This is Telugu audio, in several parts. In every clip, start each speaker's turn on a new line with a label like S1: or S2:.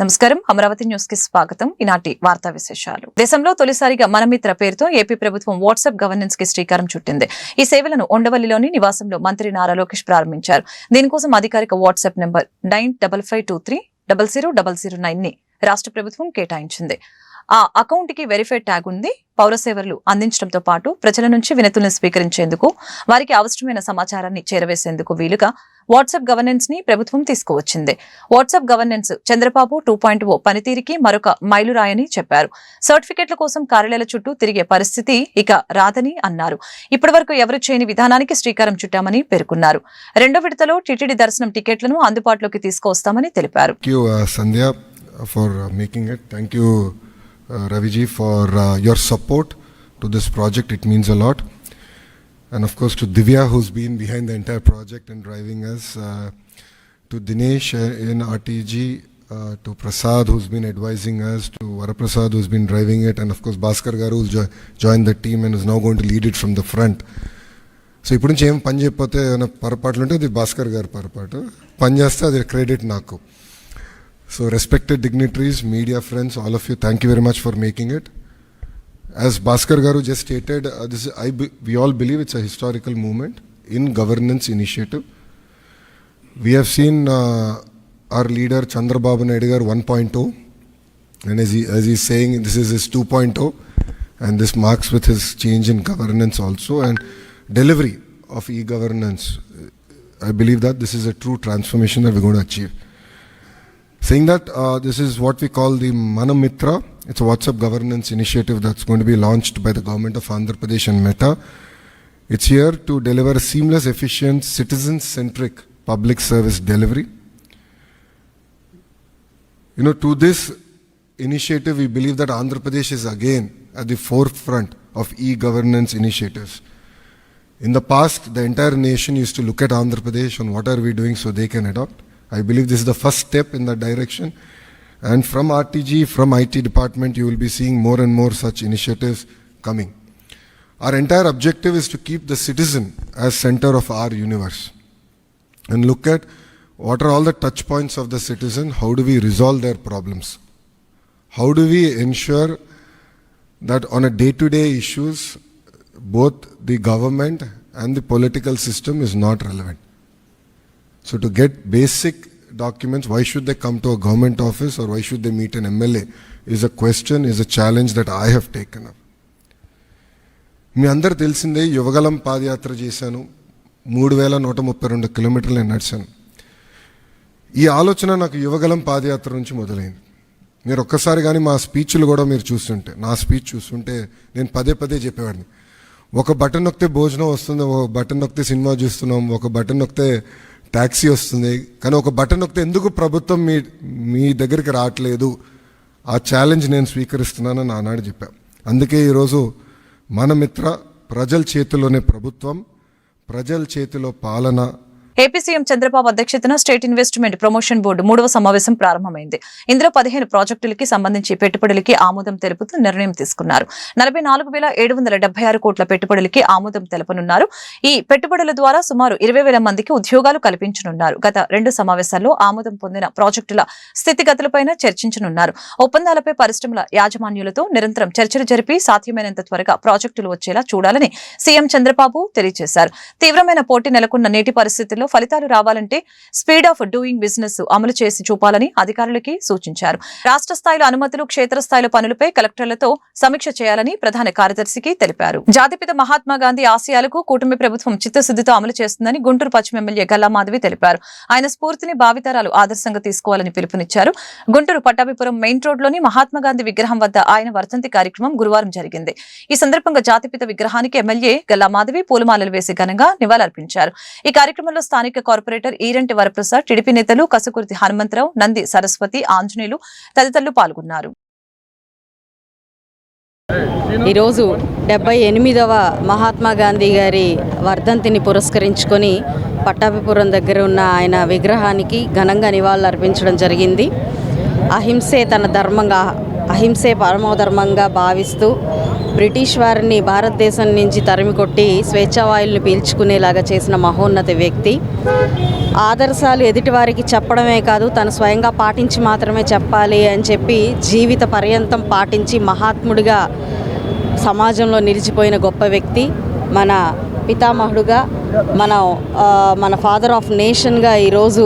S1: నమస్కారం. అమరావతి న్యూస్ కి స్వాగతం. ఈనాటి వార్తా విశేషాలు. దేశంలో తొలిసారిగా మనమిత్ర పేరుతో ఏపీ ప్రభుత్వం వాట్సాప్ గవర్నెన్స్ కి శ్రీకారం చుట్టింది. ఈ సేవలను ఉండవల్లిలోని నివాసంలో మంత్రి నారా లోకేష్ ప్రారంభించారు. దీనికోసం అధికారిక వాట్సాప్ నెంబర్ 9552300009 ని రాష్ట్ర ప్రభుత్వం కేటాయించింది. ఆ అకౌంట్ కి వెరిఫైడ్ ట్యాగ్ ఉంది. పౌర సేవలు అందించడంతో పాటు ప్రజల నుంచి వినతులను స్వీకరించేందుకు, వారికి అవసరమైన సమాచారాన్ని చేరవేసేందుకు వీలుగా వాట్సాప్ గవర్నెన్స్ ని ప్రభుత్వం తీసుకువచ్చింది. వాట్సాప్ గవర్నెన్స్ చంద్రబాబు 2.0 పనితీరికి మరొక మైలురాయని చెప్పారు. సర్టిఫికెట్ల కోసం కార్యాలయాల చుట్టూ తిరిగే పరిస్థితి ఇక రాదని అన్నారు. ఇప్పటివరకు ఎవరు చేయని విధానానికి శ్రీకారం చుట్టామని పేర్కొన్నారు. రెండో విడతలో టీటీడీ దర్శనం టికెట్లను అందుబాటులోకి తీసుకువస్తామని తెలిపారు.
S2: Raviji, for your support to this project. It means a lot. And of course to Divya, who's been behind the entire project and driving us, to Dinesh in RTG, to Prasad, who's been advising us, to Varaprasad, who's been driving it, and of course Bhaskar Garu, who's joined the team and is now going to lead it from the front. So ఇప్పుడు నుంచి ఏం పని చెప్పితే ఏమైనా పొరపాట్లు ఉంటే అది భాస్కర్ గారు పొరపాటు, పని చేస్తే అది క్రెడిట్ నాకు. So respected dignitaries, media friends, all of you, thank you very much for making it. As Bhaskar Garu just stated, we all believe it's a historical movement in governance initiative. We have seen our leader Chandrababu Naidu Garu 1.0, and as he's saying, this is his 2.0, and this marks with his change in governance also and delivery of e-governance. I believe that this is a true transformation that we're going to achieve. Saying that, this is what we call the Manamitra. It's a WhatsApp governance initiative that's going to be launched by the government of Andhra Pradesh and Meta. It's here to deliver seamless, efficient, citizen-centric public service delivery. You know, to this initiative, we believe that Andhra Pradesh is again at the forefront of e-governance initiatives. In the past, the entire nation used to look at Andhra Pradesh and what are we doing so they can adopt. I believe this is the first step in that direction, and from RTG, from IT department, you will be seeing more and more such initiatives coming. Our entire objective is to keep the citizen as center of our universe and look at what are all the touch points of the citizen, how do we resolve their problems, how do we ensure that on a day-to-day issues, both the government and the political system is not relevant. So to get basic documents, why should they come to a government office or why should they meet an MLA is a question, is a challenge that I have taken up. మీ అందరు తెలిసిందే, యువగలం పాదయాత్ర చేశాను, 3132 కిలోమీటర్లు నేను నడిచాను. ఈ ఆలోచన నాకు యువగలం పాదయాత్ర నుంచి మొదలైంది. మీరు ఒక్కసారి కానీ మా స్పీచ్లు కూడా మీరు చూస్తుంటే, నా స్పీచ్ చూస్తుంటే నేను పదే పదే చెప్పేవాడిని, ఒక బటన్ నొక్కితే భోజనం వస్తుంది, ఒక బటన్ నొక్కితే సినిమా చూస్తున్నాం, ఒక బటన్ నొక్కితే ట్యాక్సీ వస్తుంది, కానీ ఒక బటన్ నొక్కితే ఎందుకు ప్రభుత్వం మీ దగ్గరికి రావట్లేదు, ఆ ఛాలెంజ్ నేను స్వీకరిస్తున్నానని ఆనాడు చెప్పాను. అందుకే ఈరోజు మన మిత్ర, ప్రజల చేతిలోనే ప్రభుత్వం, ప్రజల చేతిలో పాలన.
S1: ఏపీ సీఎం చంద్రబాబు అధ్యక్షతన స్టేట్ ఇన్వెస్ట్మెంట్ ప్రమోషన్ బోర్డు 3వ సమావేశం ప్రారంభమైంది. ఇందులో 15 ప్రాజెక్టులకి సంబంధించి పెట్టుబడులకి ఆమోదం తెలుపుతూ నిర్ణయం తీసుకున్నారు. 44,776 కోట్ల పెట్టుబడులకి ఆమోదం తెలపనున్నారు. ఈ పెట్టుబడుల ద్వారా సుమారు 20,000 మందికి ఉద్యోగాలు కల్పించనున్నారు. గత 2 సమావేశాల్లో ఆమోదం పొందిన ప్రాజెక్టుల స్థితిగతులపై చర్చించనున్నారు. ఒప్పందాలపై పరిశ్రమల యాజమాన్యులతో నిరంతరం చర్చలు జరిపి సాధ్యమైనంత త్వరగా ప్రాజెక్టులు వచ్చేలా చూడాలని సీఎం చంద్రబాబు తెలియజేశారు. తీవ్రమైన పోటీ నెలకొన్న నేటి పరిస్థితుల్లో ఫలితాలు రావాలంటే స్పీడ్ ఆఫ్ డూయింగ్ బిజినెస్ అమలు చేసి చూపాలని అధికారులకి సూచించారు. రాష్ట్ర స్థాయిలో అనుమతులు, క్షేత్రస్థాయిలో పనులపై కలెక్టర్లతో సమీక్ష చేయాలని ప్రధాన కార్యదర్శికి తెలిపారు. జాతిపిత మహాత్మా గాంధీ ఆశయాలకు కూటమి ప్రభుత్వం చిత్తశుద్ధితో అమలు చేస్తుందని గుంటూరు పశ్చిమ ఎమ్మెల్యే గల్లా మాధవి తెలిపారు. ఆయన స్ఫూర్తిని భావితరాలు ఆదర్శంగా తీసుకోవాలని పిలుపునిచ్చారు. గుంటూరు పట్టాభిపురం మెయిన్ రోడ్లోని మహాత్మా గాంధీ విగ్రహం వద్ద ఆయన వర్ధంతి కార్యక్రమం గురువారం జరిగింది. ఈ సందర్భంగా జాతిపిత విగ్రహానికి ఎమ్మెల్యే గల్లా మాధవి పూలమాలలు వేసి ఘనంగా నివాళులర్పించారు. ఈ కార్యక్రమంలో స్థానిక కార్పొరేటర్ ఈరంటి వరప్రసాద్, టీడీపీ నేతలు కసుకుర్తి హనుమంతరావు, నంది సరస్వతి, ఆంజనేయులు తదితరులు పాల్గొన్నారు.
S3: ఈరోజు 78వ మహాత్మా గాంధీ గారి వర్ధంతిని పురస్కరించుకొని పట్టాభిపురం దగ్గర ఉన్న ఆయన విగ్రహానికి ఘనంగా నివాళులు అర్పించడం జరిగింది. అహింసే తన ధర్మంగా, అహింసే పరమోధర్మంగా భావిస్తూ బ్రిటిష్ వారిని భారతదేశం నుంచి తరిమి కొట్టి స్వేచ్ఛావాయుల్ని పీల్చుకునేలాగా చేసిన మహోన్నత వ్యక్తి. ఆదర్శాలు ఎదుటివారికి చెప్పడమే కాదు, తను స్వయంగా పాటించి మాత్రమే చెప్పాలి అని చెప్పి జీవిత పర్యంతం పాటించి మహాత్ముడిగా సమాజంలో నిలిచిపోయిన గొప్ప వ్యక్తి. మన పితామహుడుగా, మన ఫాదర్ ఆఫ్ నేషన్గా ఈరోజు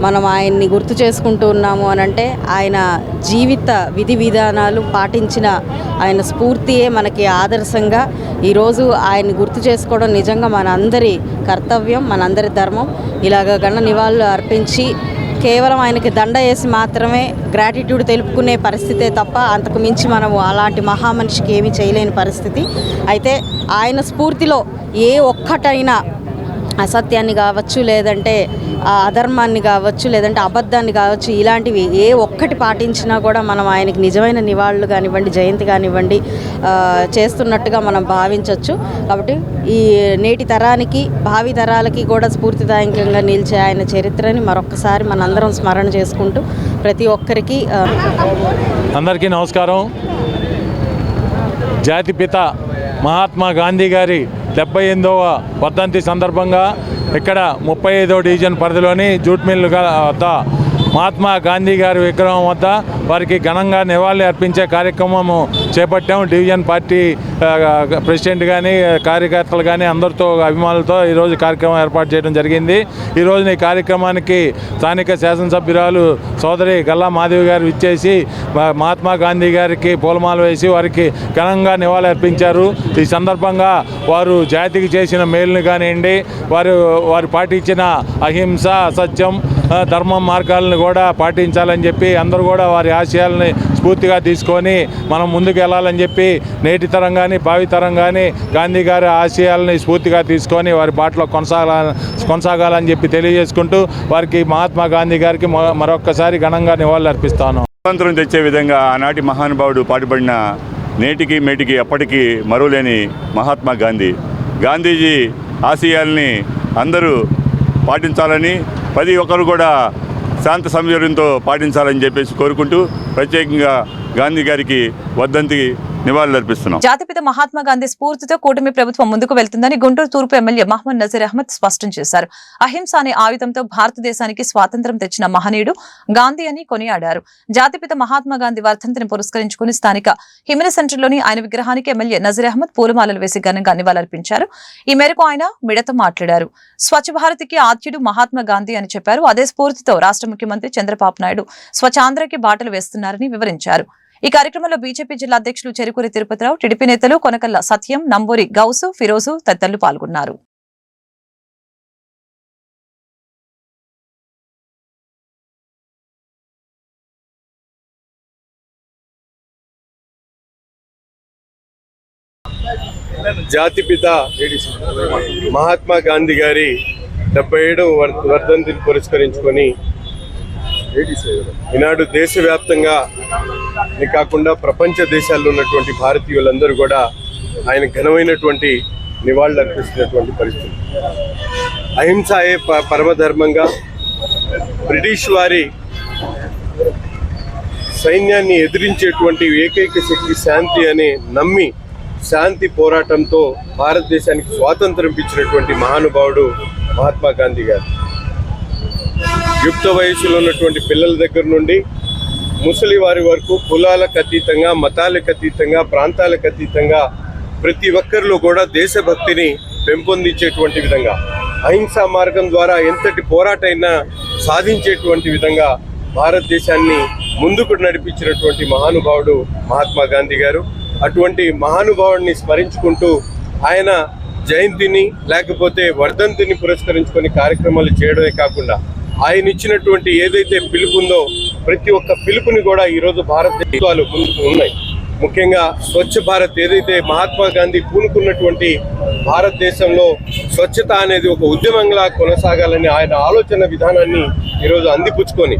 S3: మనం ఆయన్ని గుర్తు చేసుకుంటూ ఉన్నాము అని అంటే ఆయన జీవిత విధి విధానాలు పాటించిన ఆయన స్ఫూర్తియే మనకి ఆదర్శంగా. ఈరోజు ఆయన్ని గుర్తు చేసుకోవడం నిజంగా మనందరి కర్తవ్యం, మనందరి ధర్మం. ఇలాగ గణ నివాళులు అర్పించి కేవలం ఆయనకి దండ వేసి మాత్రమే గ్రాటిట్యూడ్ తెలుపుకునే పరిస్థితే తప్ప అంతకు మించి మనము అలాంటి మహామనిషికి ఏమీ చేయలేని పరిస్థితి. అయితే ఆయన స్ఫూర్తిలో ఏ ఒక్కటైనా అసత్యాన్ని కావచ్చు, లేదంటే అధర్మాన్ని కావచ్చు, లేదంటే అబద్ధాన్ని కావచ్చు, ఇలాంటివి ఏ ఒక్కటి పాటించినా కూడా మనం ఆయనకి నిజమైన నివాళులు కానివ్వండి, జయంతి కానివ్వండి చేస్తున్నట్టుగా మనం భావించవచ్చు. కాబట్టి ఈ నేటి తరానికి, భావి తరాలకి కూడా స్ఫూర్తిదాయకంగా నిలిచే ఆయన చరిత్రని మరొకసారి మనందరం స్మరణ చేసుకుంటూ ప్రతి ఒక్కరికి
S4: అందరికీ నమస్కారం. జాతిపిత మహాత్మా గాంధీ గారి 78వ వర్ధంతి సందర్భంగా ఇక్కడ 35వ డివిజన్ పరిధిలోని జూట్ మిల్లు వద్ద మహాత్మా గాంధీ గారి విగ్రహం వద్ద వారికి ఘనంగా నివాళులు అర్పించే కార్యక్రమము చేపట్టాము. డివిజన్ పార్టీ ప్రెసిడెంట్ కానీ, కార్యకర్తలు కానీ అందరితో, అభిమానులతో ఈరోజు కార్యక్రమం ఏర్పాటు చేయడం జరిగింది. ఈరోజు ఈ కార్యక్రమానికి స్థానిక శాసనసభ్యురాలు సోదరి గల్లా మాధవి గారు ఇచ్చేసి మహాత్మా గాంధీ గారికి పూలమాల వేసి వారికి ఘనంగా నివాళులు అర్పించారు. ఈ సందర్భంగా వారు జాతికి చేసిన మేలుని కానివ్వండి, వారు పాటించిన అహింస, అసత్యం, ధర్మం మార్గాలను కూడా పాటించాలని చెప్పి అందరూ కూడా వారి ఆశయాలని స్ఫూర్తిగా తీసుకొని మనం ముందుకు వెళ్ళాలని చెప్పి నేటి తరం కానీ, భావి తరం కానీ గాంధీ గారి ఆశయాలని స్ఫూర్తిగా తీసుకొని వారి బాటలో కొనసాగాలని చెప్పి తెలియజేసుకుంటూ వారికి మహాత్మా గాంధీ గారికి మరొక్కసారి ఘనంగా నివాళులు అర్పిస్తాను.
S5: స్వాతంత్రం తెచ్చే విధంగా ఆనాటి మహానుభావుడు పాటుపడిన నేటికి మేటికి ఎప్పటికీ మరువలేని మహాత్మా గాంధీజీ ఆశయాల్ని అందరూ పాటించాలని, ప్రతి ఒక్కరు కూడా శాంత సంయమనంతో పాటించాలని చెప్పేసి కోరుకుంటూ ప్రత్యేకంగా గాంధీ గారికి వర్ధంతి నివాళులు అర్పిస్తున్నాం.
S1: జాతిపిత మహాత్మా గాంధీ స్ఫూర్తితో కూటమి ప్రభుత్వం ముందుకు వెళ్తుందని గుంటూరు తూర్పు ఎమ్మెల్యే మహమ్మద్ నజీర్ అహ్మద్ స్పష్టం చేశారు. అహింస అనే ఆయుధంతో భారతదేశానికి స్వాతంత్ర్యం తెచ్చిన మహనీయుడు గాంధీ అని కొనియాడారు. జాతిపిత మహాత్మా గాంధీ వర్ధంతిని పురస్కరించుకుని స్థానిక హిమని సెంటర్లోని ఆయన విగ్రహానికి ఎమ్మెల్యే నజీర్ అహ్మద్ పూలమాలలు వేసి ఘనంగా నివాళులర్పించారు. ఈ మేరకు ఆయన మీడియాతో మాట్లాడారు. స్వచ్ఛ భారత్కి ఆద్యుడు మహాత్మా గాంధీ అని చెప్పారు. అదే స్ఫూర్తితో రాష్ట్ర ముఖ్యమంత్రి చంద్రబాబు నాయుడు స్వచ్ఛాంధ్రకి బాటలు వేస్తున్నారని వివరించారు. ఈ కార్యక్రమంలో బీజేపీ జిల్లా అధ్యక్షులు చెరుకూరి తిరుపతిరావు, టీడీపీ నేతలు కొనకల్ల సత్యం, నంబూరి గౌసు, ఫిరోజు తదితరులు పాల్గొన్నారు.
S6: జాతిపిత మహాత్మా గాంధీ గారి 77వ వర్ధంతిని పురస్కరించుకొని ఈనాడు దేశవ్యాప్తంగా కాకుండా ప్రపంచ దేశాల్లో ఉన్నటువంటి భారతీయులందరూ కూడా ఆయన ఘనమైనటువంటి నివాళులు అర్పిస్తున్నటువంటి పరిస్థితి. అహింసాయే పరమధర్మంగా బ్రిటిష్ వారి సైన్యాన్ని ఎదిరించేటువంటి ఏకైక శక్తి శాంతి అని నమ్మి శాంతి పోరాటంతో భారతదేశానికి స్వాతంత్రం ఇచ్చినటువంటి మహానుభావుడు మహాత్మా గాంధీ గారు. యుక్త వయసులో ఉన్నటువంటి పిల్లల దగ్గర నుండి ముసలి వారి వరకు కులాలకు అతీతంగా, మతాలకు అతీతంగా, ప్రాంతాలకు అతీతంగా ప్రతి ఒక్కరిలో కూడా దేశభక్తిని పెంపొందించేటువంటి విధంగా, అహింసా మార్గం ద్వారా ఎంతటి పోరాటైనా సాధించేటువంటి విధంగా భారతదేశాన్ని ముందుకు నడిపించినటువంటి మహానుభావుడు మహాత్మా గాంధీ గారు. అటువంటి మహానుభావుడిని స్మరించుకుంటూ ఆయన జయంతిని లేకపోతే వర్ధంతిని పురస్కరించుకొని కార్యక్రమాలు చేయడమే కాకుండా ఆయన ఇచ్చినటువంటి ఏదైతే పిలుపు ఉందో ప్రతి ఒక్క పిలుపుని కూడా ఈరోజు భారతదేశాలు ముందుకు ఉన్నాయి. ముఖ్యంగా స్వచ్ఛ భారత్ ఏదైతే మహాత్మా గాంధీ పూనుకున్నటువంటి భారతదేశంలో స్వచ్ఛత అనేది ఒక ఉద్యమంలా కొనసాగాలని ఆయన ఆలోచన విధానాన్ని ఈరోజు అందిపుచ్చుకొని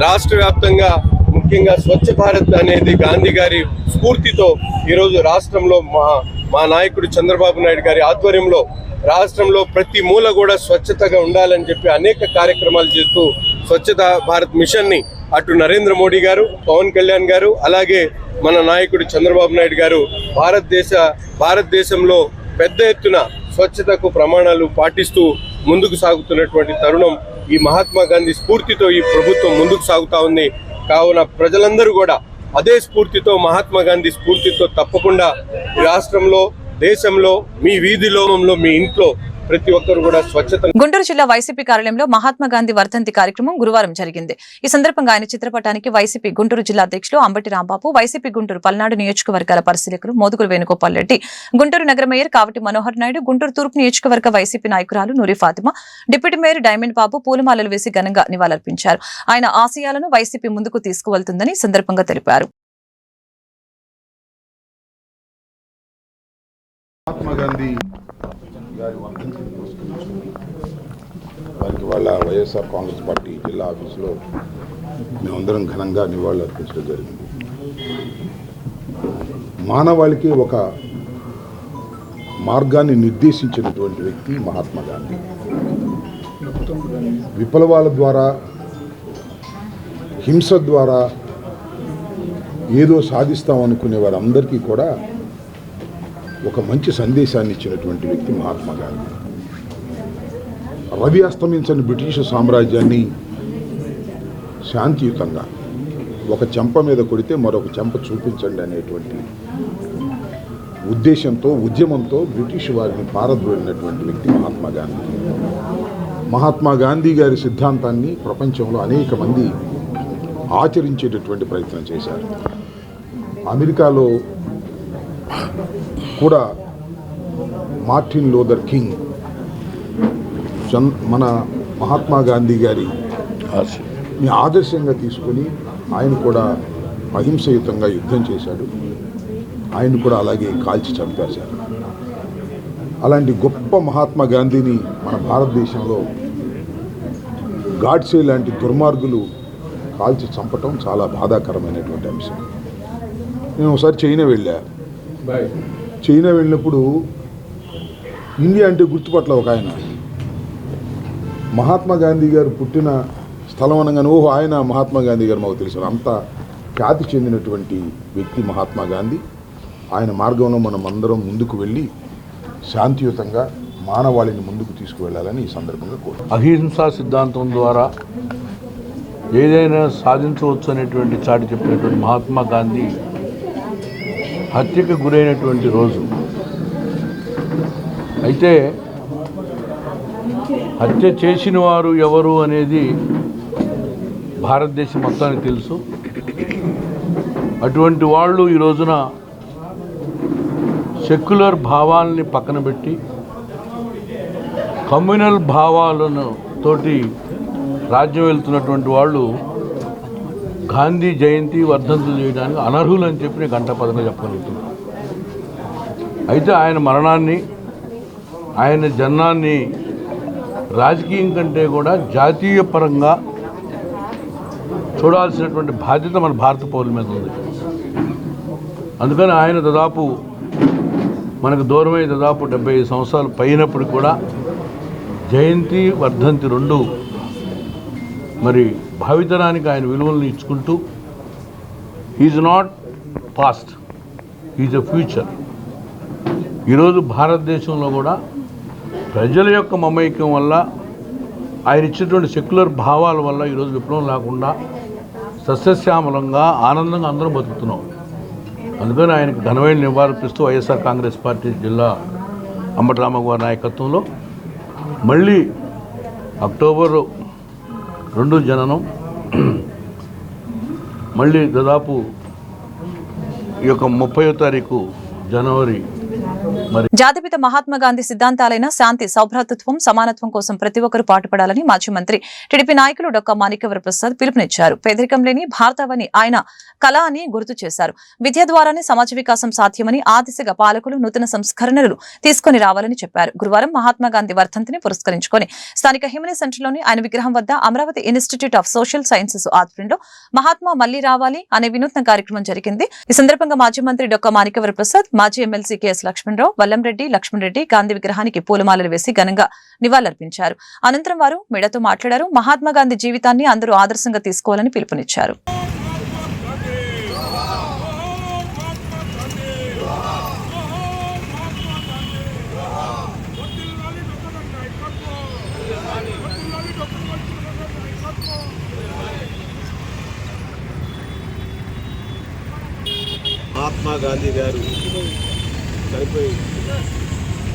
S6: రాష్ట్ర వ్యాప్తంగా ముఖ్యంగా స్వచ్ఛ భారత్ అనేది గాంధీ గారి స్ఫూర్తితో ఈరోజు రాష్ట్రంలో మా నాయకుడు చంద్రబాబు నాయుడు గారి ఆధ్వర్యంలో రాష్ట్రంలో ప్రతి మూల కూడా స్వచ్ఛతగా ఉండాలని చెప్పి అనేక కార్యక్రమాలు చేస్తూ స్వచ్ఛత భారత్ మిషన్ని అటు నరేంద్ర మోడీ గారు, పవన్ కళ్యాణ్ గారు, అలాగే మన నాయకుడు చంద్రబాబు నాయుడు గారు భారతదేశంలో పెద్ద ఎత్తున స్వచ్ఛతకు ప్రమాణాలు పాటిస్తూ ముందుకు సాగుతున్నటువంటి తరుణం. ఈ మహాత్మా గాంధీ స్ఫూర్తితో ఈ ప్రభుత్వం ముందుకు సాగుతా ఉంది. కావున ప్రజలందరూ కూడా అదే స్ఫూర్తితో, మహాత్మా గాంధీ స్ఫూర్తితో తప్పకుండా రాష్ట్రంలో, దేశంలో, మీ వీధిలో, మీ ఇంట్లో ప్రతి ఒక్కరు కూడా స్వచ్ఛత.
S1: గుంటూరు జిల్లా వైసీపీ కార్యాలయంలో మహాత్మా గాంధీ వర్ధంతి కార్యక్రమం గురువారం జరిగింది. ఈ సందర్భంగా ఆయన చిత్రపటానికి వైసీపీ గుంటూరు జిల్లా అధ్యక్షులు అంబటి రాంబాబు, వైసీపీ గుంటూరు పల్నాడు నియోజకవర్గాల పరిశీలకులు మోదుగురు వేణుగోపాల్ రెడ్డి, గుంటూరు నగర మేయర్ కావటి మనోహర్ నాయుడు, గుంటూరు తూర్పు నియోజకవర్గ వైసీపీ నాయకురాలు నూరి ఫాతిమా, డిప్యూటీ మేయర్ డైమండ్ బాబు పూలమాలలు వేసి ఘనంగా నివాళులర్పించారు. ఆయన ఆశయాలను వైసీపీ ముందుకు తీసుకువెళ్తుందని సందర్భంగా తెలిపారు.
S7: మహాత్మా గాంధీ గారి వర్ధంతిని పురస్కరించుకుని వారికి వాళ్ళ వైఎస్ఆర్ కాంగ్రెస్ పార్టీ జిల్లా ఆఫీసులో మేమందరం ఘనంగా నివాళులు అర్పించడం జరిగింది. మానవాళికి ఒక మార్గాన్ని నిర్దేశించినటువంటి వ్యక్తి మహాత్మా గాంధీ. విప్లవాల ద్వారా, హింస ద్వారా ఏదో సాధిస్తామనుకునే వారందరికీ కూడా ఒక మంచి సందేశాన్ని ఇచ్చినటువంటి వ్యక్తి మహాత్మా గాంధీ. రవి అస్తమించని బ్రిటిష్ సామ్రాజ్యాన్ని శాంతియుతంగా ఒక చెంప మీద కొడితే మరొక చెంప చూపించండి అనేటువంటి ఉద్దేశంతో, ఉద్యమంతో బ్రిటిష్ వారిని పారద్రోలినటువంటి వ్యక్తి మహాత్మా గాంధీ. మహాత్మా గాంధీ గారి సిద్ధాంతాన్ని ప్రపంచంలో అనేక మంది ఆచరించేటటువంటి ప్రయత్నం చేశారు. అమెరికాలో కూడా మార్టిన్ లూథర్ కింగ్ మన మహాత్మా గాంధీ గారి ఆదర్శంగా తీసుకొని ఆయన కూడా అహింసయుతంగా యుద్ధం చేశాడు. ఆయన కూడా అలాగే కాల్చి చంపేశారు. అలాంటి గొప్ప మహాత్మా గాంధీని మన భారతదేశంలో గాడ్సే లాంటి దుర్మార్గులు కాల్చి చంపటం చాలా బాధాకరమైనటువంటి అంశం. నేను ఒకసారి చైనా వెళ్ళినప్పుడు ఇండియా అంటే గుర్తుపట్ల ఒక ఆయన మహాత్మా గాంధీ గారు పుట్టిన స్థలం అనగానే ఓహో ఆయన మహాత్మా గాంధీ గారు మాకు తెలుసు. అంత ఖ్యాతి చెందినటువంటి వ్యక్తి మహాత్మా గాంధీ. ఆయన మార్గంలో మనం అందరం ముందుకు వెళ్ళి శాంతియుతంగా మానవాళిని ముందుకు తీసుకువెళ్ళాలని ఈ సందర్భంగా కోరుతున్నాను.
S8: అహింసా సిద్ధాంతం ద్వారా ఏదైనా సాధించవచ్చు అనేటువంటి చాటి చెప్పినటువంటి మహాత్మా గాంధీ హత్యకు గురైనటువంటి రోజు. అయితే హత్య చేసిన వారు ఎవరు అనేది భారతదేశం మొత్తానికి తెలుసు. అటువంటి వాళ్ళు ఈ రోజున సెక్యులర్ భావాలని పక్కన పెట్టి కమ్యూనల్ భావాలను తోటి రాజ్యం వెళ్తున్నటువంటి వాళ్ళు గాంధీ జయంతి వర్ధంతులు చేయడానికి అనర్హులు అని చెప్పి నేను గంటపదంగా చెప్పగలుగుతున్నాను. అయితే ఆయన మరణాన్ని, ఆయన జన్మాన్ని రాజకీయం కంటే కూడా జాతీయ పరంగా చూడాల్సినటువంటి బాధ్యత మన భారత పౌరుల మీద ఉంది. అందుకని ఆయన దాదాపు మనకు దూరమై దాదాపు 75 సంవత్సరాలు పైనప్పుడు కూడా జయంతి వర్ధంతి రెండు మరి భావితరానికి ఆయన విలువలను ఇచ్చుకుంటూ is not past, is a future. ఈరోజు భారతదేశంలో కూడా ప్రజల యొక్క మమైక్యం వల్ల, ఆయన ఇచ్చినటువంటి సెక్యులర్ భావాల వల్ల ఈరోజు విప్లవం లేకుండా సస్యశ్యామలంగా ఆనందంగా అందరం బతుకుతున్నాం. అందుకని ఆయనకు ఘనమైన నివాళులర్పిస్తూ వైఎస్ఆర్ కాంగ్రెస్ పార్టీ జిల్లా అంబటి రాంబాబు గారి నాయకత్వంలో మళ్ళీ అక్టోబర్ 2 జననం, మళ్ళీ దాదాపు ఈ యొక్క 30వ తారీఖు జనవరి
S1: జాతిపిత మహాత్మా గాంధీ సిద్ధాంతాలైన శాంతి, సౌభ్రాతృత్వం, సమానత్వం కోసం ప్రతి ఒక్కరూ పాటుపడాలని మాజీ మంత్రి టీడీపీ నాయకులు డాక్టర్ మాణిక్యవర ప్రసాద్ పిలుపునిచ్చారు. పేదరికం లేని భారతావని ఆయన కళ అని గుర్తు చేశారు. విద్య ద్వారానే సమాజ వికాసం సాధ్యమని, ఆ దిశగా పాలకులు నూతన సంస్కరణలు తీసుకుని రావాలని చెప్పారు. గురువారం మహాత్మా గాంధీ వర్ధంతిని పురస్కరించుకొని స్థానిక హిమనీ సెంటర్లోని ఆయన విగ్రహం వద్ద Amaravati institute of social sciences ఆధ్వర్యంలో మహాత్మా మళ్లీ రావాలి అనే వినూత్న కార్యక్రమం జరిగింది. ఈ సందర్భంగా మాజీ మంత్రి డాక్టర్ మాణిక్యవర ప్రసాద్, మాజీ ఎమ్మెల్సీ కెఎస్ లక్ష్మణరావు, వల్లంరెడ్డి, లక్ష్మణ్ రెడ్డి గాంధీ విగ్రహానికి పూలమాలలు వేసి ఘనంగా నివాళులర్పించారు. అనంతరం వారు మీడియాతో మాట్లాడారు. మహాత్మా గాంధీ జీవితాన్ని అందరూ ఆదర్శంగా తీసుకోవాలని పిలుపునిచ్చారు.
S6: మహాత్మా గాంధీ గారు చనిపోయి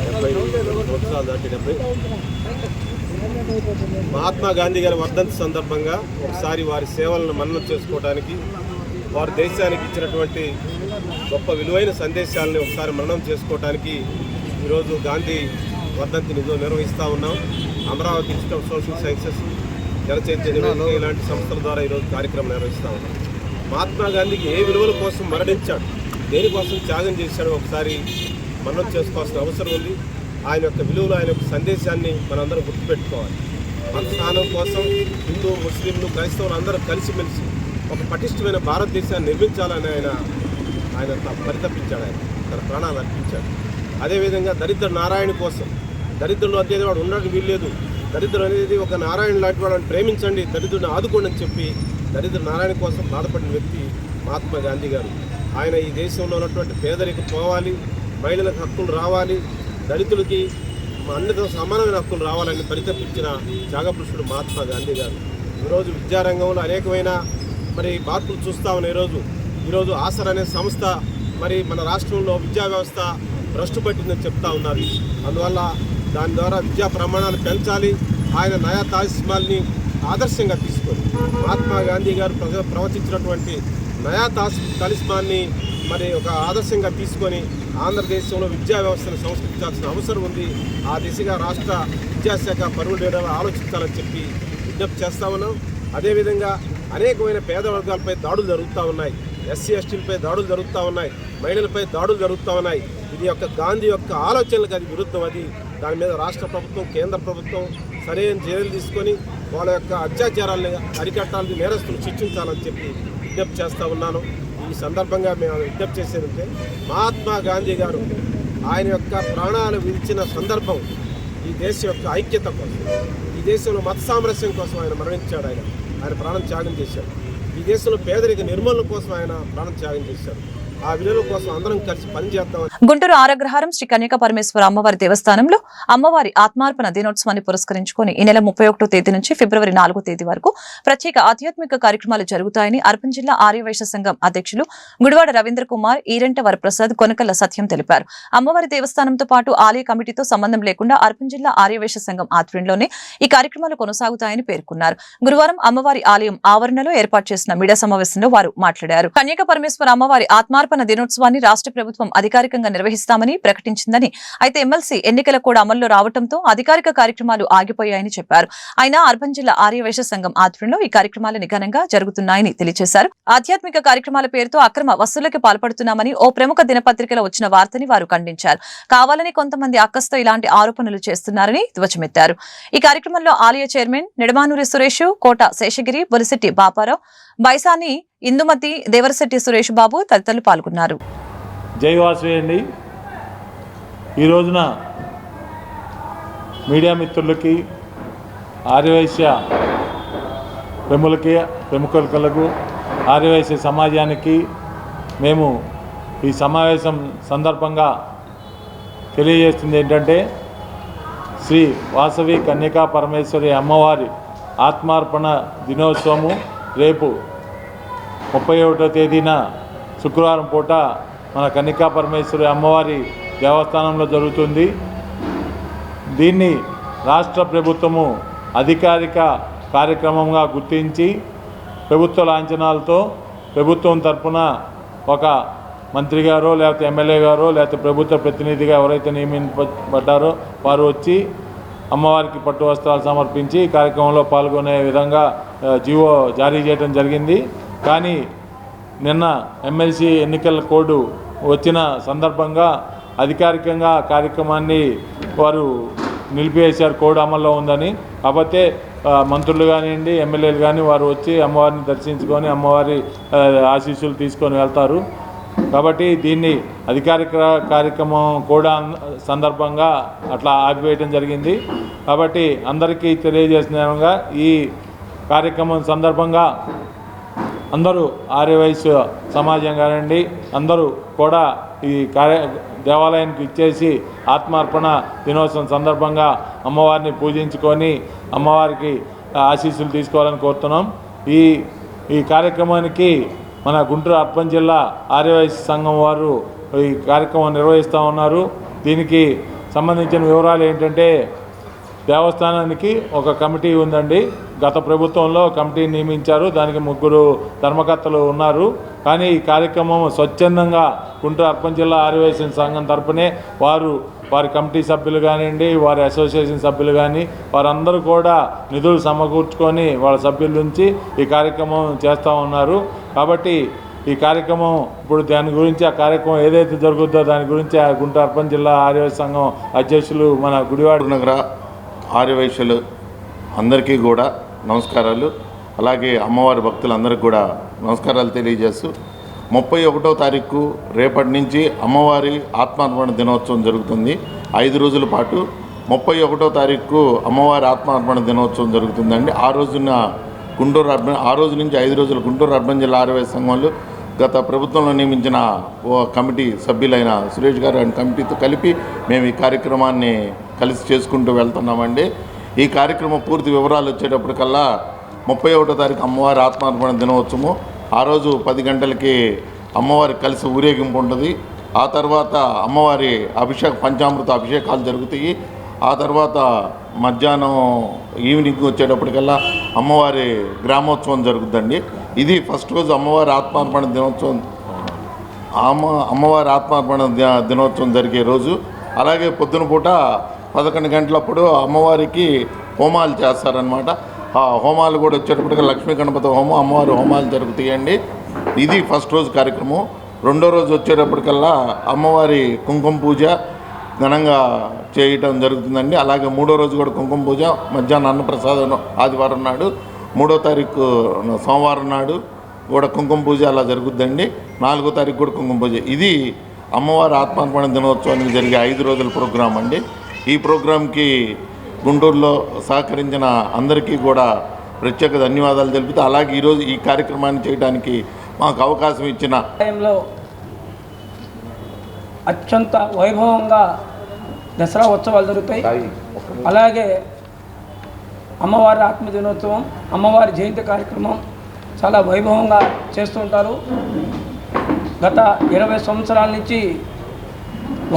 S6: 70 సంవత్సరాలు దాటి 70. మహాత్మా గాంధీ గారి వర్ధంతి సందర్భంగా ఒకసారి వారి సేవలను మననం చేసుకోవడానికి, వారు దేశానికి ఇచ్చినటువంటి గొప్ప విలువైన సందేశాలను ఒకసారి మననం చేసుకోవడానికి ఈరోజు గాంధీ వర్ధంతిని నిర్వహిస్తూ ఉన్నాం. Amaravati institute of social sciences, Janachaitanyam ఇలాంటి సంస్థల ద్వారా ఈరోజు కార్యక్రమం నిర్వహిస్తూ ఉన్నాం. మహాత్మా గాంధీకి ఏ విలువల కోసం మరణించాడు, దేనికోసం త్యాగం చేశాడో ఒకసారి మననం చేసుకోవాల్సిన అవసరం ఉంది. ఆయన యొక్క విలువలు, ఆయన యొక్క సందేశాన్ని మనందరం గుర్తుపెట్టుకోవాలి. మత స్థానం కోసం హిందూ, ముస్లింలు, క్రైస్తవులు అందరూ కలిసిమెలిసి ఒక పటిష్టమైన భారతదేశాన్ని నిర్మించాలని ఆయన పరితపించాడు. ఆయన తన ప్రాణాలు అర్పించాడు. అదేవిధంగా దరిద్ర నారాయణ కోసం, దరిద్రులు అనేది వాడు ఉండడం వీల్లేదు, దరిద్రుడు అనేది ఒక నారాయణ లాంటి వాడిని ప్రేమించండి, దరిద్రుడిని ఆదుకోండి అని చెప్పి దరిద్ర నారాయణ కోసం బాధపడిన వ్యక్తి మహాత్మా గాంధీ గారు. ఆయన ఈ దేశంలో ఉన్నటువంటి పేదరికం పోవాలి, మహిళలకు హక్కులు రావాలి, దళితులకి అన్నితో సమానమైన హక్కులు రావాలని పరితపించిన త్యాగపురుషుడు మహాత్మా గాంధీ గారు. ఈరోజు విద్యారంగంలో అనేకమైన మార్పులు చూస్తా ఉన్న ఈరోజు ఆసర్ అనే సంస్థ మన రాష్ట్రంలో విద్యా వ్యవస్థ భ్రష్టు పట్టిందని చెప్తా ఉన్నారు. అందువల్ల దాని ద్వారా విద్యా ప్రమాణాలు పెంచాలి. ఆయన నయా తాలిస్మాన్ని ఆదర్శంగా తీసుకొని మహాత్మా గాంధీ గారు ప్రవచించినటువంటి నయా తాలిస్మాన్ని ఒక ఆదర్శంగా తీసుకొని ఆంధ్రదేశంలో విద్యా వ్యవస్థను సంస్కరించాల్సిన అవసరం ఉంది. ఆ దిశగా రాష్ట్ర విద్యాశాఖ పరుగులు వేయడం ఆలోచించాలని చెప్పి విజ్ఞప్తి చేస్తా ఉన్నాం. అదేవిధంగా అనేకమైన పేద వర్గాలపై దాడులు జరుగుతూ ఉన్నాయి, ఎస్సీ ఎస్టీలపై దాడులు జరుగుతూ ఉన్నాయి, మహిళలపై దాడులు జరుగుతూ ఉన్నాయి. ఇది గాంధీ యొక్క ఆలోచనలకు అది విరుద్ధం. దాని మీద రాష్ట్ర ప్రభుత్వం, కేంద్ర ప్రభుత్వం సరైన చర్యలు తీసుకొని వాళ్ళ యొక్క అత్యాచారాలను అరికట్టాలని, నేరస్తులు శిక్షించాలని చెప్పి విజ్ఞప్తి చేస్తూ ఉన్నాను. ఈ సందర్భంగా మేము విజ్ఞప్తి చేసేదంటే, మహాత్మా గాంధీ గారు ఆయన యొక్క ప్రాణాలు విడిచిన సందర్భం ఈ దేశం యొక్క ఐక్యత కోసం, ఈ దేశంలో మత సామరస్యం కోసం ఆయన మరణించాడు. ఆయన ప్రాణం త్యాగం చేశాడు. ఈ దేశంలో పేదరిక నిర్మూలన కోసం ఆయన ప్రాణం త్యాగం చేశాడు. ఆ విలువల కోసం అందరం కలిసి పనిచేద్దాం.
S1: గుంటూరు ఆరగ్రహారం శ్రీ కన్యకా పరమేశ్వర అమ్మవారి దేవస్థానంలో అమ్మవారి ఆత్మార్పణ దినోత్సవాన్ని పురస్కరించుకొని ఈ నెల 31వ తేదీ నుంచి ఫిబ్రవరి 4వ తేదీ వరకు ప్రత్యేక ఆధ్యాత్మిక కార్యక్రమాలు జరుగుతాయని అర్బన్ జిల్లా ఆర్యవైశ్య సంఘం అధ్యక్షులు గుడివాడ రవీంద్ర కుమార్, ఈరెంట వరప్రసాద్, కొనకల్ల సత్యం తెలిపారు. అమ్మవారి దేవస్థానంతో పాటు ఆలయ కమిటీతో సంబంధం లేకుండా అర్బన్ జిల్లా ఆర్యవైశ్య సంఘం ఆధ్వర్యంలోనే ఈ కార్యక్రమాలు కొనసాగుతాయని పేర్కొన్నారు. గురువారం అమ్మవారి ఆలయం ఆవరణలో ఏర్పాటు చేసిన మీడియా సమావేశంలో వారు మాట్లాడారు. కన్యకా పరమేశ్వర అమ్మవారి ఆత్మార్పణ దినోత్సవాన్ని రాష్ట్ర ప్రభుత్వం అధికారికంగా నిర్వహిస్తామని ప్రకటించిందని, అయితే ఎమ్మెల్సీ ఎన్నికల కూడా అమల్లో రావడంతో అధికారిక కార్యక్రమాలు ఆగిపోయాయని చెప్పారు. అయినా అర్బన్ జిల్లా ఆర్యవైశ్య సంఘం ఆధ్వర్యంలో ఈ కార్యక్రమాలను ఘనంగా జరుగుతున్నాయని తెలియజేశారు. ఆధ్యాత్మిక కార్యక్రమాల పేరుతో అక్రమ వసూళ్లకు పాల్పడుతున్నామని ఓ ప్రముఖ దినపత్రికలో వచ్చిన వార్తని వారు ఖండించారు. కావాలని కొంతమంది అక్కస్తో ఇలాంటి ఆరోపణలు చేస్తున్నారని ధ్వజమెత్తారు. ఈ కార్యక్రమంలో ఆలయ చైర్మన్ నిడమానూరి సురేష్, కోట శేషగిరి, బొలిశెట్టి బాపారావు, బైసాని ఇందుమతి, దేవరశెట్టి సురేష్ బాబు తదితరులు పాల్గొన్నారు.
S4: జై వాసవి అండి. ఈ రోజున మీడియా మిత్రులకి, ఆర్యవైశ్య ప్రముఖులకు, ఆర్యవైశ్య సమాజానికి మేము ఈ సమావేశం సందర్భంగా తెలియజేస్తుంది ఏంటంటే, శ్రీ వాసవి కన్యకా పరమేశ్వరి అమ్మవారి ఆత్మార్పణ దినోత్సవము రేపు 31వ తేదీన శుక్రవారం పూట మన కన్యకా పరమేశ్వరి అమ్మవారి దేవస్థానంలో జరుగుతుంది. దీన్ని రాష్ట్ర ప్రభుత్వము అధికారిక కార్యక్రమంగా గుర్తించి ప్రభుత్వ లాంఛనాలతో ప్రభుత్వం తరఫున ఒక మంత్రి గారో లేకపోతే ఎమ్మెల్యే గారో లేకపోతే ప్రభుత్వ ప్రతినిధిగా ఎవరైతే నియమించబడ్డారో వారు వచ్చి అమ్మవారికి పట్టు వస్త్రాలు సమర్పించి కార్యక్రమంలో పాల్గొనే విధంగా జీవో జారీ చేయడం జరిగింది. కానీ నిన్న ఎమ్మెల్సీ ఎన్నికల కోడ్ వచ్చిన సందర్భంగా అధికారికంగా కార్యక్రమాన్ని వారు నిలిపివేశారు, కోడ్ అమల్లో ఉందని. కాకపోతే మంత్రులు కానివ్వండి, ఎమ్మెల్యేలు కానీ వారు వచ్చి అమ్మవారిని దర్శించుకొని అమ్మవారి ఆశీస్సులు తీసుకొని వెళ్తారు. కాబట్టి దీన్ని అధికారిక కార్యక్రమం కూడా సందర్భంగా అట్లా ఆపివేయడం జరిగింది. కాబట్టి అందరికీ తెలియజేసిన ఈ కార్యక్రమం సందర్భంగా అందరూ ఆర్యవైశ్య సమాజం కానివ్వండి అందరూ కూడా ఈ దేవాలయానికి ఇచ్చేసి ఆత్మార్పణ దినోత్సవం సందర్భంగా అమ్మవారిని పూజించుకొని అమ్మవారికి ఆశీస్సులు తీసుకోవాలని కోరుతున్నాం. ఈ కార్యక్రమానికి మన గుంటూరు అర్బన్ జిల్లా ఆర్యవైశ్య సంఘం వారు ఈ కార్యక్రమం నిర్వహిస్తూ ఉన్నారు. దీనికి సంబంధించిన వివరాలు ఏంటంటే దేవస్థానానికి ఒక కమిటీ ఉందండి. గత ప్రభుత్వంలో కమిటీ నియమించారు. దానికి 3 ధర్మకర్తలు ఉన్నారు. కానీ ఈ కార్యక్రమం స్వచ్ఛందంగా గుంటూరు అర్బన్ జిల్లా ఆర్యవైశ్య సంఘం తరపునే వారి కమిటీ సభ్యులు కానివ్వండి, వారి అసోసియేషన్ సభ్యులు కానీ వారందరూ కూడా నిధులు సమకూర్చుకొని వాళ్ళ సభ్యుల నుంచి ఈ కార్యక్రమం చేస్తూ ఉన్నారు. కాబట్టి ఈ కార్యక్రమం ఇప్పుడు దాని గురించి ఆ కార్యక్రమం ఏదైతే జరుగుతుందో దాని గురించి ఆ గుంటూరు అర్బన్ జిల్లా ఆర్యవైశ్య సంఘం అధ్యక్షులు మన గుడివాడ
S9: నగర ఆర్యవైశ్యులు అందరికీ కూడా నమస్కారాలు. అలాగే అమ్మవారి భక్తులందరికీ కూడా నమస్కారాలు తెలియజేస్తూ 31వ తారీఖు రేపటి నుంచి అమ్మవారి ఆత్మార్పణ దినోత్సవం జరుగుతుంది. 5 రోజుల పాటు 31వ తారీఖు అమ్మవారి ఆత్మార్పణ దినోత్సవం జరుగుతుందండి. ఆ రోజు నుంచి 5 రోజులు గుంటూరు అర్బన్ జిల్లా ఆర్యవైశ్య సంఘంలో గత ప్రభుత్వంలో నియమించిన ఓ కమిటీ సభ్యులైన సురేష్ గారు అండ్ కమిటీతో కలిపి మేము ఈ కార్యక్రమాన్ని కలిసి చేసుకుంటూ వెళ్తున్నామండి. ఈ కార్యక్రమం పూర్తి వివరాలు వచ్చేటప్పటికల్లా 31వ తారీఖు అమ్మవారి ఆత్మార్పణ దినోత్సవం. ఆ రోజు 10 గంటలకి అమ్మవారి కలిసి ఊరేగింపు ఉంటుంది. ఆ తర్వాత అమ్మవారి పంచామృత అభిషేకాలు జరుగుతాయి. ఆ తర్వాత మధ్యాహ్నం ఈవినింగ్ వచ్చేటప్పటికల్లా అమ్మవారి గ్రామోత్సవం జరుగుతుందండి. ఇది ఫస్ట్ రోజు అమ్మవారి ఆత్మార్పణ దినోత్సవం. అమ్మవారి ఆత్మార్పణ దినోత్సవం జరిగే రోజు. అలాగే పొద్దున పూట 11 గంటలప్పుడు అమ్మవారికి హోమాలు చేస్తారనమాట. ఆ హోమాలు కూడా వచ్చేటప్పటికి లక్ష్మీ గణపతి హోమం, అమ్మవారి హోమాలు జరుగుతాయండి. ఇది ఫస్ట్ రోజు కార్యక్రమం. రెండో రోజు వచ్చేటప్పటికల్లా అమ్మవారి కుంకుమ పూజ ఘనంగా చేయటం జరుగుతుందండి. అలాగే 3వ రోజు కూడా కుంకుమ పూజ, మధ్యాహ్నం అన్నప్రసాదం ఆదివారం నాడు, 3వ తారీఖు సోమవారం నాడు కూడా కుంకుమ పూజ అలా జరుగుతుందండి. 4వ తారీఖు కూడా కుంకుమ పూజ. ఇది అమ్మవారి ఆత్మార్పణ దినోత్సవానికి జరిగే 5 రోజుల ప్రోగ్రాం అండి. ఈ ప్రోగ్రాంకి గుంటూరులో సహకరించిన అందరికీ కూడా ప్రత్యేక ధన్యవాదాలు తెలుపుతూ, అలాగే ఈరోజు ఈ కార్యక్రమాన్ని చేయడానికి మాకు అవకాశం ఇచ్చిన
S10: టైంలో అత్యంత వైభవంగా దసరా ఉత్సవాలు జరుగుతాయి. అలాగే అమ్మవారి ఆత్మ దినోత్సవం, అమ్మవారి జయంతి కార్యక్రమం చాలా వైభవంగా చేస్తుంటారు. గత 20 సంవత్సరాల నుంచి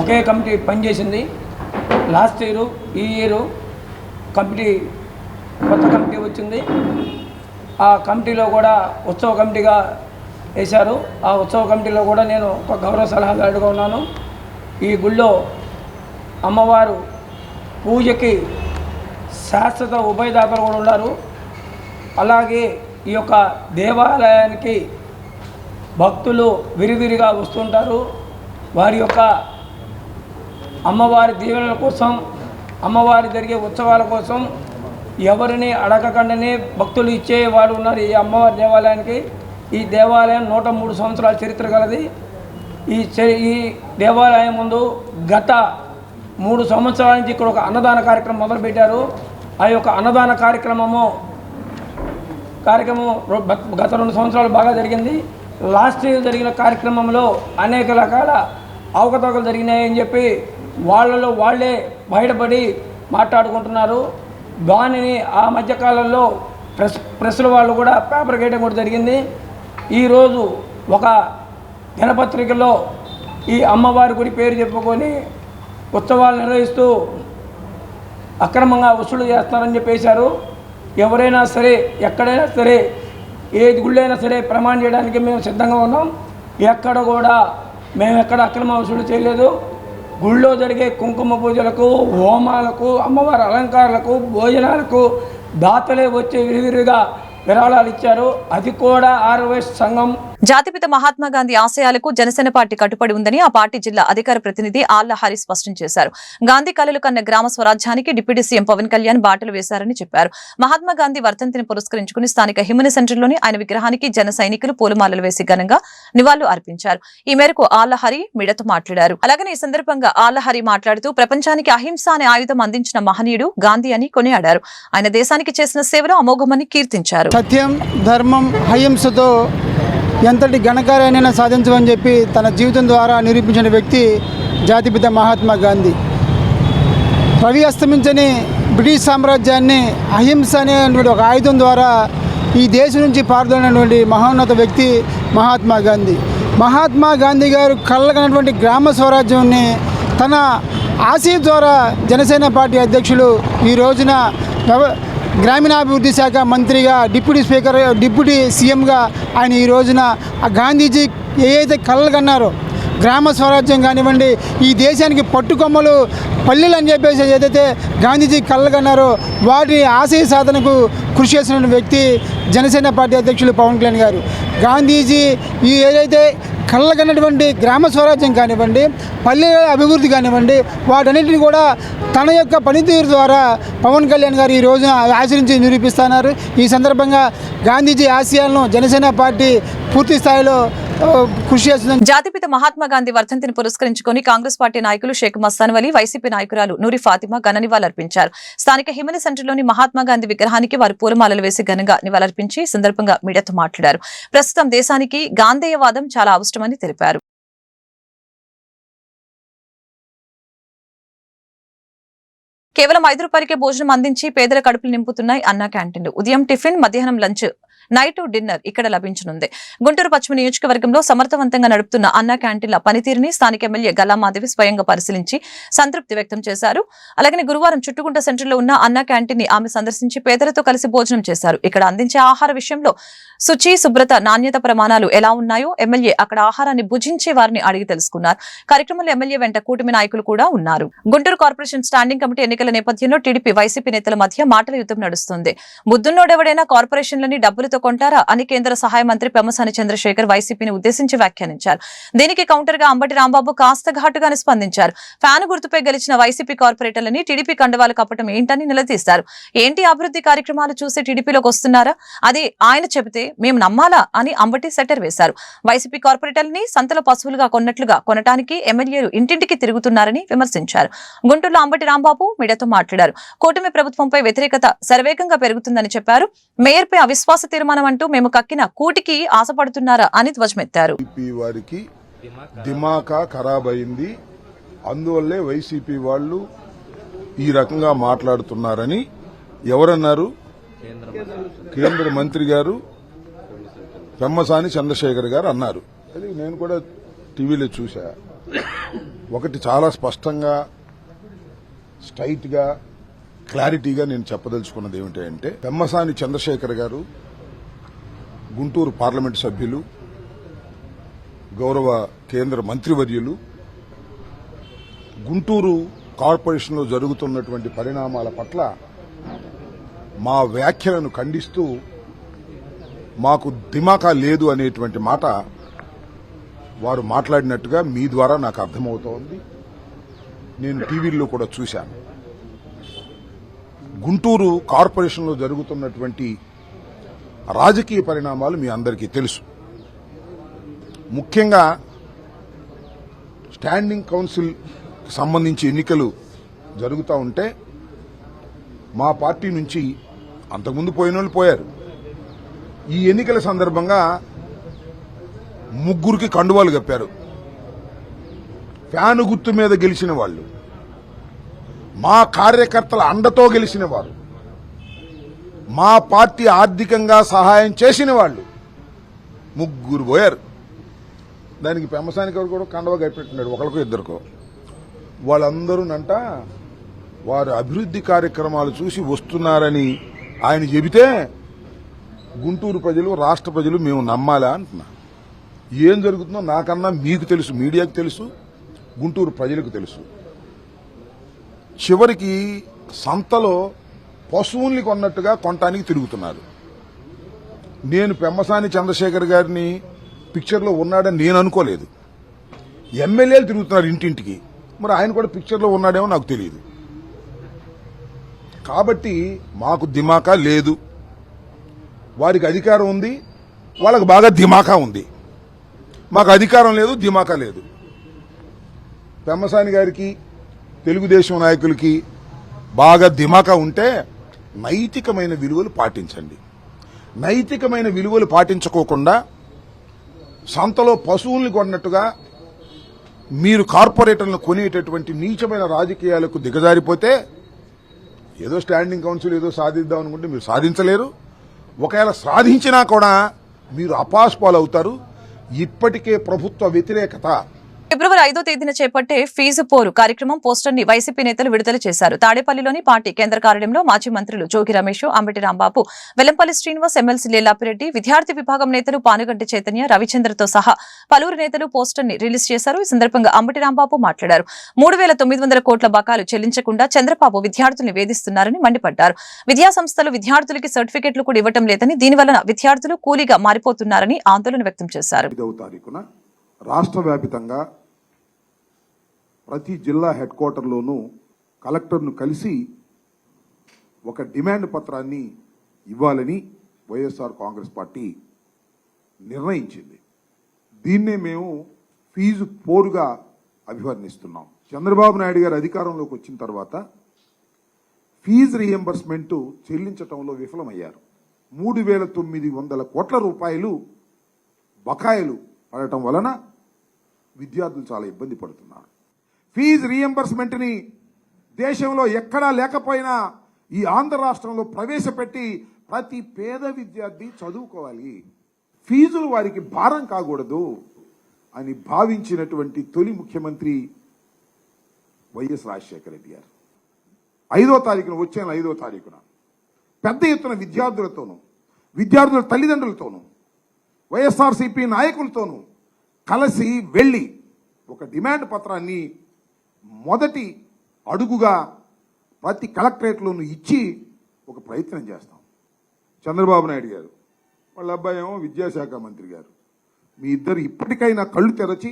S10: ఒకే కమిటీ పనిచేసింది. లాస్ట్ ఇయర్, ఈ ఇయర్ కొత్త కమిటీ వచ్చింది. ఆ కమిటీలో కూడా ఉత్సవ కమిటీగా వేశారు. ఆ ఉత్సవ కమిటీలో కూడా నేను ఒక గౌరవ సలహాదారుడుగా ఉన్నాను. ఈ గుళ్ళో అమ్మవారు పూజకి శాశ్వత ఉభయదాతలు కూడా ఉన్నారు. అలాగే ఈ యొక్క దేవాలయానికి భక్తులు విరివిరిగా వస్తుంటారు. వారి యొక్క అమ్మవారి దీవెనల కోసం, అమ్మవారి జరిగే ఉత్సవాల కోసం ఎవరిని అడగకుండానే భక్తులు ఇచ్చేవాడు ఉన్నారు ఈ అమ్మవారి దేవాలయానికి. ఈ దేవాలయం 103 సంవత్సరాల చరిత్ర కలది. ఈ దేవాలయం ముందు గత 3 సంవత్సరాల నుంచి ఇక్కడ ఒక అన్నదాన కార్యక్రమం మొదలుపెట్టారు. ఆ యొక్క అన్నదాన కార్యక్రమం గత 2 సంవత్సరాలు బాగా జరిగింది. లాస్ట్ ఇయర్ జరిగిన కార్యక్రమంలో అనేక రకాల అవకతవకలు జరిగినాయని చెప్పి వాళ్ళే బయటపడి మాట్లాడుకుంటున్నారు. దానిని ఆ మధ్యకాలంలో ప్రెస్ల వాళ్ళు కూడా పేపర్ గేయడం కూడా జరిగింది. ఈరోజు ఒక దినపత్రికలో ఈ అమ్మవారి గుడి పేరు చెప్పుకొని ఉత్సవాలు నిర్వహిస్తూ అక్రమంగా వసూలు చేస్తారని చెప్పేశారు. ఎవరైనా సరే, ఎక్కడైనా సరే, ఏ గుళ్ళైనా సరే ప్రమాణం చేయడానికి మేము సిద్ధంగా ఉన్నాం. ఎక్కడ కూడా మేము అక్రమ వసూలు చేయలేదు. గుళ్ళో జరిగే కుంకుమ పూజలకు, హోమాలకు, అమ్మవారి అలంకారాలకు, భోజనాలకు దాతలే వచ్చి విరివిరిగా విరాళాలు ఇచ్చారు. అది కూడా ఆర్యవైశ్య సంఘం
S1: జాతిపిత మహాత్మా గాంధీ ఆశయాలకు జనసేన పార్టీ కట్టుబడి ఉందని ఆ పార్టీ జిల్లా అధికార ప్రతినిధి ఆళ్ల హరి స్పష్టం చేశారు. గాంధీ కలలు కన్న గ్రామ స్వరాజ్యానికి డిప్యూటీ సీఎం పవన్ కళ్యాణ్ బాటలు వేశారని చెప్పారు. మహాత్మా గాంధీ వర్ధంతిని పురస్కరించుకుని స్థానిక హిమని సెంటర్లోని ఆయన విగ్రహానికి జన సైనికులు పూలమాలలు వేసి ఘనంగా నివాళులు అర్పించారు. ఈ మేరకు ఆళ్ల హరి మీడియాతో మాట్లాడారు. అలాగే ఈ సందర్భంగా ఆళ్ల హరి మాట్లాడుతూ ప్రపంచానికి అహింస అనే ఆయుధం అందించిన మహనీయుడు గాంధీ అని కొనియాడారు. ఆయన దేశానికి చేసిన సేవలు అమోఘమని కీర్తించారు.
S11: సత్యం, ధర్మం, అహింసతో ఎంతటి ఘనకార్యాన్ని సాధించమని చెప్పి తన జీవితం ద్వారా నిరూపించిన వ్యక్తి జాతిపిత మహాత్మా గాంధీ. రవి అస్తమించని బ్రిటిష్ సామ్రాజ్యాన్ని అహింస అనేటువంటి ఒక ఆయుధం ద్వారా ఈ దేశం నుంచి పారుదోలినటువంటి మహోన్నత వ్యక్తి మహాత్మా గాంధీ. మహాత్మా గాంధీ గారు కళ్ళగనటువంటి గ్రామ స్వరాజ్యాన్ని తన ఆశయం ద్వారా జనసేన పార్టీ అధ్యక్షులు ఈ రోజున గ్రామీణాభివృద్ధి శాఖ మంత్రిగా, డిప్యూటీ సీఎంగా ఆయన ఈ రోజున ఆ గాంధీజీ ఏదైతే కలలు కన్నారో గ్రామ స్వరాజ్యం కానివ్వండి, ఈ దేశానికి పట్టుకొమ్మలు పల్లెలు అని చెప్పేసి ఏదైతే గాంధీజీ కలలు కన్నారో వాటి ఆశయ సాధనకు కృషి చేసిన వ్యక్తి జనసేన పార్టీ అధ్యక్షులు పవన్ కళ్యాణ్ గారు. గాంధీజీ ఈ ఏదైతే కళ్ళగన్నటువంటి గ్రామ స్వరాజ్యం కానివ్వండి, పల్లెల అభివృద్ధి కానివ్వండి, వాటన్నిటిని కూడా తన యొక్క పనితీరు ద్వారా పవన్ కళ్యాణ్ గారు ఈ రోజున ఆచరించి నిరూపిస్తున్నారు. ఈ సందర్భంగా గాంధీజీ ఆశయాలను జనసేన పార్టీ పూర్తి స్థాయిలో కృషి చేస్తుంది.
S1: జాతిపిత మహాత్మా గాంధీ వర్ధంతిని పురస్కరించుకుని కాంగ్రెస్ పార్టీ నాయకులు షేక్ మస్తాన్ వలి, వైసీపీ నాయకురాలు నూరి ఫాతిమా ఘన నివాళులర్పించారు. స్థానిక హిమని సెంటర్లోని మహాత్మా గాంధీ విగ్రహానికి వారు పూలమాలలు వేసి ఘనంగా నివాళులర్పించి ఈ సందర్భంగా మీడియాతో మాట్లాడారు. ప్రస్తుతం దేశానికి గాంధేయవాదం చాలా అవసరమని తెలిపారు. కేవలం 5 రూపాయలకే భోజనం అందించి పేదల కడుపులు నింపుతున్నాయి అన్నా క్యాంటీన్లు. ఉదయం టిఫిన్, మధ్యాహ్నం లంచ్, నైట్ డిన్నర్ ఇక్కడ లభించనుంది. గుంటూరు పశ్చిమ నియోజకవర్గంలో సమర్థవంతంగా నడుపుతున్న అన్నా క్యాంటీన్ల పనితీరుని స్థానిక ఎమ్మెల్యే గల్లామాదేవి స్వయంగా పరిశీలించి సంతృప్తి వ్యక్తం చేశారు. అలాగే గురువారం చుట్టుకుంట సెంటర్లో ఉన్న అన్నా క్యాంటీన్ ని ఆమె సందర్శించి పేదలతో కలిసి భోజనం చేశారు. ఇక్కడ అందించే ఆహార విషయంలో శుచి, శుభ్రత, నాణ్యత ప్రమాణాలు ఎలా ఉన్నాయో ఎమ్మెల్యే అక్కడ ఆహారాన్ని భుజించే వారిని అడిగి తెలుసుకున్నారు. కార్యక్రమంలో ఎమ్మెల్యే వెంట కూటమి నాయకులు కూడా ఉన్నారు. గుంటూరు కార్పొరేషన్ స్టాండింగ్ కమిటీ ఎన్నికల నేపథ్యంలో టీడీపీ, వైసీపీ నేతల మధ్య మాటల యుద్ధం నడుస్తుంది. బుద్ధున్నోడెవడైనా కార్పొరేషన్లని డబ్బులతో కొంటారా అని కేంద్ర సహాయ మంత్రి పెమ్మసాని చంద్రశేఖర్ వైసీపీని ఉద్దేశించి వ్యాఖ్యానించారు. దీనికి కౌంటర్ గా అంబటి రాంబాబు కాస్త ఘాటుగానే స్పందించారు. ఫ్యాన్ గుర్తుపై గెలిచిన వైసీపీ కార్పొరేటర్లని టీడీపీ కండువాలు కప్పటం ఏంటని నిలదీశారు. ఏంటి అభివృద్ధి కార్యక్రమాలు చూసి టీడీపీలోకి వస్తున్నారా? అది ఆయన చెబితే మేము నమ్మాలా అని అంబటి సెటర్ వేశారు. వైసీపీ కార్పొరేటర్లని సంతలో పశువులుగా కొన్నట్లుగా కొనటానికి ఎమ్మెల్యేలు ఇంటింటికి తిరుగుతున్నారని విమర్శించారు. గుంటూరులో అంబటి రాంబాబు మీడియాతో మాట్లాడారు. కూటమి ప్రభుత్వంపై వ్యతిరేకత శరవేగంగా పెరుగుతుందని చెప్పారు. మేయర్పై అవిశ్వాస తీర్మానం అంటూ మేము కక్కిన కూటికి ఆశపడుతున్నారా అని ధ్వజమెత్తారు.
S7: వారికి దిమాకా ఖరాబ్ అయింది, అందువల్లే వైసీపీ వాళ్ళు ఈ రకంగా మాట్లాడుతున్నారని ఎవరన్నారు? కేంద్ర మంత్రి గారు పెమ్మసాని చంద్రశేఖర్ గారు అన్నారు. అది నేను కూడా టీవీలో చూసా. ఒకటి చాలా స్పష్టంగా, స్ట్రైట్ గా, క్లారిటీగా నేను చెప్పదలుచుకున్నది ఏమిటంటే, పెమ్మసాని చంద్రశేఖర్ గారు గుంటూరు పార్లమెంటు సభ్యులు, గౌరవ కేంద్ర మంత్రివర్యులు, గుంటూరు కార్పొరేషన్లో జరుగుతున్నటువంటి పరిణామాల పట్ల మా వ్యాఖ్యలను ఖండిస్తూ మాకు దిమాకా లేదు అనేటువంటి మాట వారు మాట్లాడినట్టుగా మీ ద్వారా నాకు అర్థమవుతోంది. నేను టీవీల్లో కూడా చూశాను. గుంటూరు కార్పొరేషన్లో జరుగుతున్నటువంటి రాజకీయ పరిణామాలు మీ అందరికీ తెలుసు. ముఖ్యంగా స్టాండింగ్ కౌన్సిల్ సంబంధించి ఎన్నికలు జరుగుతూ ఉంటే మా పార్టీ నుంచి అంతకుముందు పోయిన వాళ్ళు పోయారు. ఈ ఎన్నికల సందర్భంగా 3 కండువాలు కప్పారు. ఫ్యాను గుర్తు మీద గెలిచిన వాళ్ళు, మా కార్యకర్తల అండతో గెలిచిన వారు, మా పార్టీ ఆర్థికంగా సహాయం చేసిన వాళ్ళు 3 పోయారు. దానికి పెమ్మసానికి కూడా కండవ కప్పెట్టున్నాడు, ఒకరికో ఇద్దరికో. వాళ్ళందరూనంట వారు అభివృద్ధి కార్యక్రమాలు చూసి వస్తున్నారని ఆయన చెబితే గుంటూరు ప్రజలు, రాష్ట్ర ప్రజలు మేము నమ్మాలా అంటున్నా. ఏం జరుగుతుందో నాకన్నా మీకు తెలుసు, మీడియాకు తెలుసు, గుంటూరు ప్రజలకు తెలుసు. చివరికి సంతలో పశువుల్ని కొన్నట్టుగా కొనటానికి తిరుగుతున్నారు. నేను పెమ్మసాని చంద్రశేఖర్ గారిని పిక్చర్లో ఉన్నాడని నేను అనుకోలేదు. ఎమ్మెల్యేలు తిరుగుతున్నారు ఇంటింటికి, మరి ఆయన కూడా పిక్చర్లో ఉన్నాడేమో నాకు తెలియదు. కాబట్టి మాకు దిమాకా లేదు. వారికి అధికారం ఉంది, వాళ్ళకు బాగా దిమాకా ఉంది. మాకు అధికారం లేదు, దిమాకా లేదు. పెమ్మసాని గారికి, తెలుగుదేశం నాయకులకి బాగా దిమాకా ఉంటే నైతికమైన విలువలు పాటించండి. నైతికమైన విలువలు పాటించుకోకుండా సంతలో పశువుల్ని కొన్నట్టుగా మీరు కార్పొరేటర్లను కొనేటటువంటి నీచమైన రాజకీయాలకు దిగజారిపోతే ఏదో స్టాండింగ్ కౌన్సిల్ ఏదో సాధిద్దాం అనుకుంటే మీరు సాధించలేరు. ఒకవేళ సాధించినా కూడా మీరు అపాస్పాలు అవుతారు. ఇప్పటికే ప్రభుత్వ వ్యతిరేకత.
S1: ఫిబ్రవరి 5వ తేదీన చేపట్టే ఫీజు పోరు కార్యక్రమం పోస్టర్ ని వైసీపీ నేతలు విడుదల చేశారు. తాడేపల్లిలోని పార్టీ కేంద్ర కార్యాలయంలో మాజీ మంత్రులు జోగి రమేష్, అంబటి రాంబాబు, వెల్లంపల్లి శ్రీనివాస్, ఎమ్మెల్సీ లేలాపిరెడ్డి, విద్యార్థి విభాగం నేతలు పానుగంటి చైతన్య, రవిచంద్రతో సహా పలువురు నేతలు పోస్టర్ ని రిలీజ్ చేశారు. ఈ సందర్భంగా అంబటి రాంబాబు మాట్లాడారు. 3,900 కోట్ల బకాలు చెల్లించకుండా చంద్రబాబు విద్యార్థుల్ని వేధిస్తున్నారని మండిపడ్డారు. విద్యా సంస్థలు విద్యార్థులకి సర్టిఫికెట్లు కూడా ఇవ్వటం లేదని, దీనివల్ల విద్యార్థులు కూలీగా మారిపోతున్నారని ఆందోళన వ్యక్తం చేశారు.
S7: రాష్ట్ర వ్యాప్తంగా ప్రతి జిల్లా హెడ్ క్వార్టర్లోనూ కలెక్టర్ను కలిసి ఒక డిమాండ్ పత్రాన్ని ఇవ్వాలని వైఎస్ఆర్ కాంగ్రెస్ పార్టీ నిర్ణయించింది. దీన్నే మేము ఫీజు పోరుగా అభివర్ణిస్తున్నాం. చంద్రబాబు నాయుడు గారు అధికారంలోకి వచ్చిన తర్వాత ఫీజు రీఎంబర్స్మెంట్ చెల్లించడంలో విఫలమయ్యారు. 3,900 కోట్ల రూపాయలు బకాయిలు పడటం వలన విద్యార్థులు చాలా ఇబ్బంది పడుతున్నారు. ఫీజు రీఎంబర్స్మెంట్ని దేశంలో ఎక్కడా లేకపోయినా ఈ ఆంధ్ర రాష్ట్రంలో ప్రవేశపెట్టి ప్రతి పేద విద్యార్థి చదువుకోవాలి, ఫీజులు వారికి భారం కాకూడదు అని భావించినటువంటి తొలి ముఖ్యమంత్రి వైఎస్ రాజశేఖర రెడ్డి గారు 5వ తారీఖున, వచ్చే 5వ తారీఖున పెద్ద ఎత్తున విద్యార్థులతోనూ, విద్యార్థుల తల్లిదండ్రులతోనూ, వైఎస్ఆర్సీపీ నాయకులతోనూ కలిసి వెళ్ళి ఒక డిమాండ్ పత్రాన్ని మొదటి అడుగుగా ప్రతి కలెక్టరేట్లోనూ ఇచ్చి ఒక ప్రయత్నం చేస్తాం. చంద్రబాబు నాయుడు గారు, వాళ్ళ అబ్బాయి ఏమో విద్యాశాఖ మంత్రి గారు, మీ ఇద్దరు ఇప్పటికైనా కళ్ళు తెరచి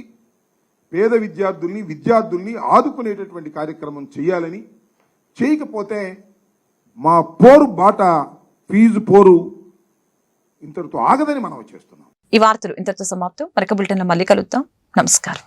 S7: పేద విద్యార్థుల్ని ఆదుకునేటటువంటి కార్యక్రమం చేయాలని, చేయకపోతే మా పోరు బాట ఫీజు పోరు ఇంతటితో ఆగదని మనం చేస్తున్నాం.
S1: ఈ వార్తలు ఇంతటితో సమాప్తం. మరొక బులెటిన్లో మళ్ళీ కలుద్దాం. నమస్కారం.